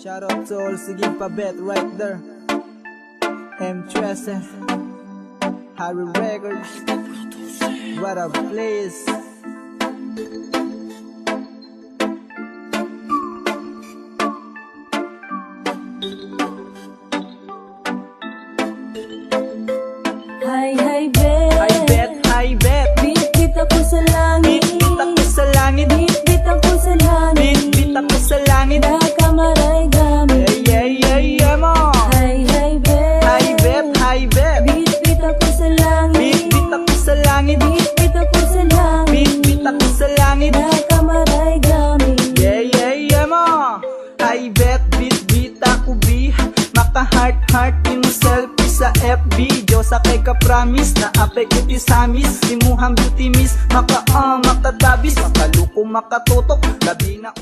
Shout out to all Siging Pabet right there. M13 Harry Records. What a place. Hi bet, Hi bet. bit ako sa langit, Bit ako sa langit. bit ako sa langit, Bit ako sa langit. nakamaray gamit. Yeah mo. Hi bet, Hi bet. bit ako sa langit, Bit ako sa langit. bit ako sa langit, Bit ako sa langit. nakamaray gamit. Yeah mo. Hi bet, bit ako bi. Maka heart yung selfie sa FB. Diyos kay ka promise na apay kuti samis. Simuhang beauty miss. Makatabis, makaluko makatutok. Labi na